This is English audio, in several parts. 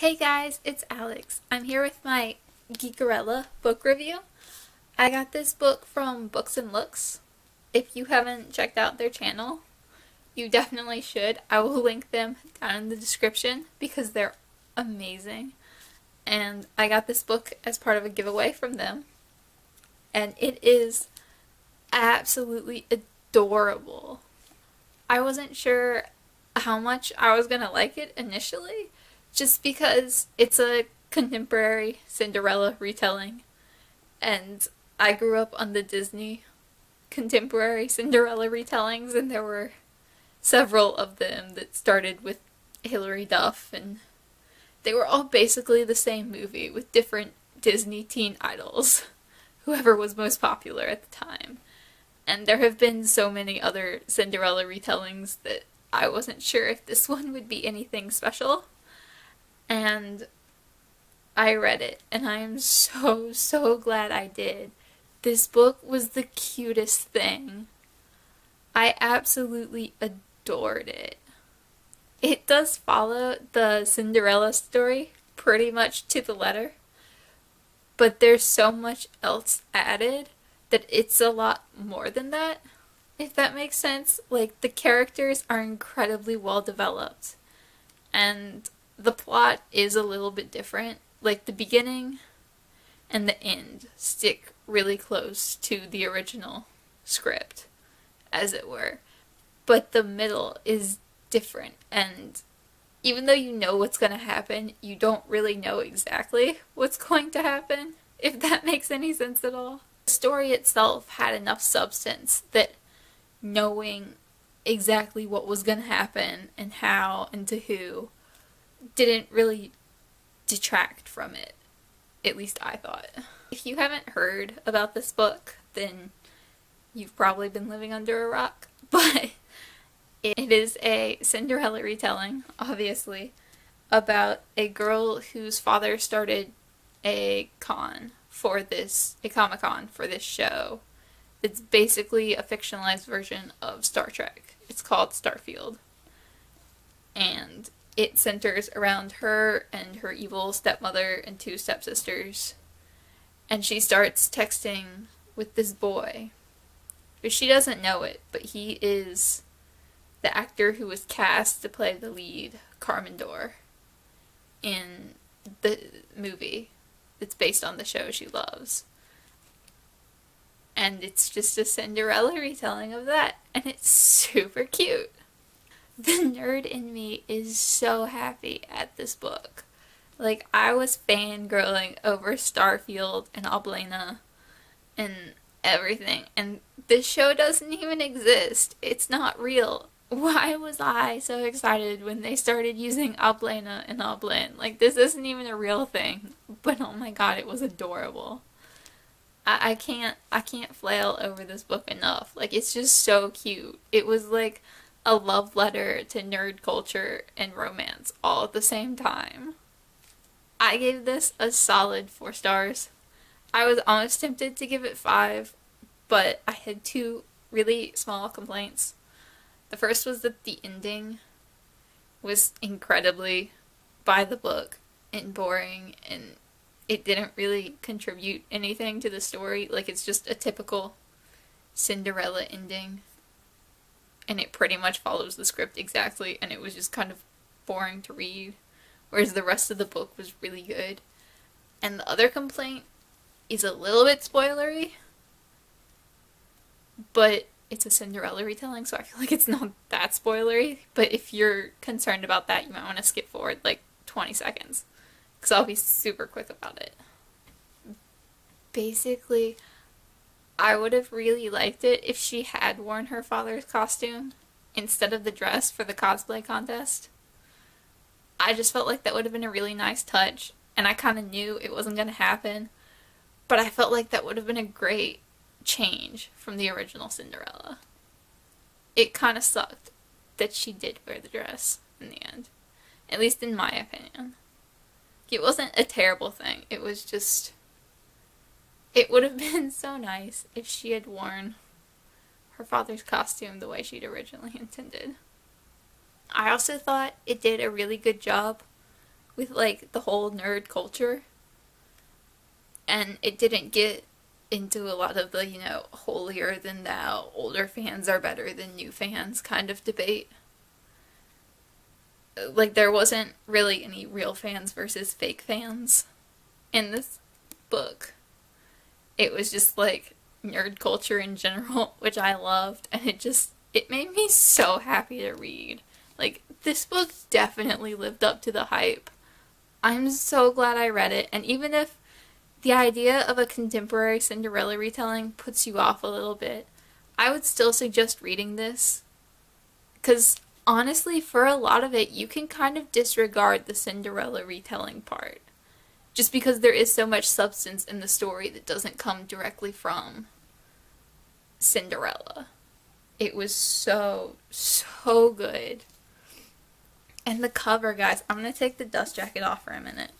Hey guys, it's Alex. I'm here with my Geekerella book review. I got this book from Books and Looks. If you haven't checked out their channel, you definitely should. I will link them down in the description because they're amazing. And I got this book as part of a giveaway from them. And it is absolutely adorable. I wasn't sure how much I was gonna like it initially, just because it's a contemporary Cinderella retelling, and I grew up on the Disney contemporary Cinderella retellings, and there were several of them that started with Hilary Duff, and they were all basically the same movie with different Disney teen idols, whoever was most popular at the time. And there have been so many other Cinderella retellings that I wasn't sure if this one would be anything special. And I read it, and I am so glad I did. This book was the cutest thing. I absolutely adored it. It does follow the Cinderella story pretty much to the letter, but there's so much else added that it's a lot more than that, if that makes sense. Like, the characters are incredibly well developed, and the plot is a little bit different. Like, the beginning and the end stick really close to the original script, as it were. But the middle is different, and even though you know what's going to happen, you don't really know exactly what's going to happen, if that makes any sense at all. The story itself had enough substance that knowing exactly what was going to happen and how and to who didn't really detract from it. At least I thought. If you haven't heard about this book, then you've probably been living under a rock. But it is a Cinderella retelling, obviously, about a girl whose father started a Comic-Con for this show. It's basically a fictionalized version of Star Trek. It's called Starfield. And it centers around her and her evil stepmother and two stepsisters. And she starts texting with this boy. But she doesn't know it, but he is the actor who was cast to play the lead, Carmendor, in the movie that's based on the show she loves. And it's just a Cinderella retelling of that, and it's super cute. The nerd in me is so happy at this book. Like, I was fangirling over Starfield and Oblena and everything, and this show doesn't even exist. It's not real. Why was I so excited when they started using Oblena and Oblen? Like, this isn't even a real thing, but oh my god, it was adorable. I can't flail over this book enough. Like, it's just so cute. It was like a love letter to nerd culture and romance all at the same time. I gave this a solid 4 stars. I was almost tempted to give it 5, but I had 2 really small complaints. The first was that the ending was incredibly by the book and boring, and it didn't really contribute anything to the story. Like, it's just a typical Cinderella ending, and it pretty much follows the script exactly, and it was just kind of boring to read, whereas the rest of the book was really good. And the other complaint is a little bit spoilery, but it's a Cinderella retelling, so I feel like it's not that spoilery. But if you're concerned about that, you might want to skip forward like 20 seconds, because I'll be super quick about it. Basically, I would have really liked it if she had worn her father's costume instead of the dress for the cosplay contest. I just felt like that would have been a really nice touch, and I kind of knew it wasn't going to happen, but I felt like that would have been a great change from the original Cinderella. It kind of sucked that she did wear the dress in the end, at least in my opinion. It wasn't a terrible thing, it was just, it would have been so nice if she had worn her father's costume the way she'd originally intended. I also thought it did a really good job with like the whole nerd culture, and it didn't get into a lot of the, holier than thou, older fans are better than new fans kind of debate. Like, there wasn't really any real fans versus fake fans in this book. It was just like nerd culture in general, which I loved, and it made me so happy to read. Like, this book definitely lived up to the hype. I'm so glad I read it, and even if the idea of a contemporary Cinderella retelling puts you off a little bit, I would still suggest reading this, because honestly, for a lot of it, you can kind of disregard the Cinderella retelling part, just because there is so much substance in the story that doesn't come directly from Cinderella. It was so, so good. And the cover, guys, I'm going to take the dust jacket off for a minute,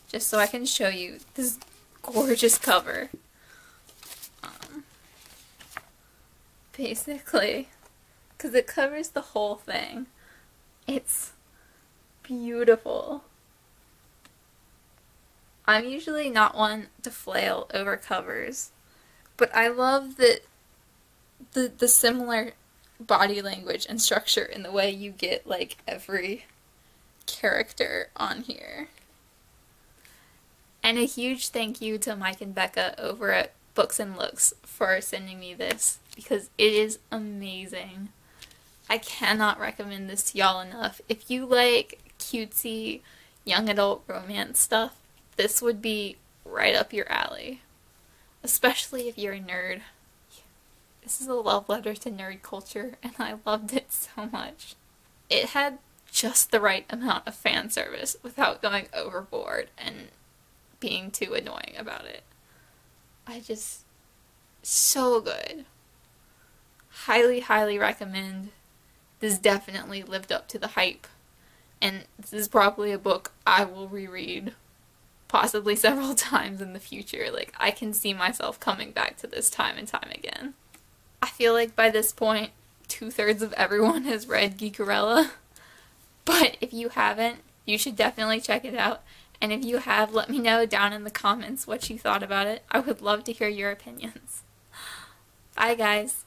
just so I can show you this gorgeous cover. Basically, because it covers the whole thing. It's beautiful. I'm usually not one to flail over covers, but I love that the similar body language and structure in the way you get like every character on here. And a huge thank you to Mike and Becca over at Books and Looks for sending me this, because it is amazing. I cannot recommend this to y'all enough. If you like cutesy young adult romance stuff, this would be right up your alley. Especially if you're a nerd. This is a love letter to nerd culture, and I loved it so much. It had just the right amount of fan service without going overboard and being too annoying about it. So good. Highly, highly recommend. This definitely lived up to the hype, and this is probably a book I will reread possibly several times in the future. Like, I can see myself coming back to this time and time again. I feel like by this point, 2/3 of everyone has read Geekerella, but if you haven't, you should definitely check it out, and if you have, let me know down in the comments what you thought about it. I would love to hear your opinions. Bye, guys.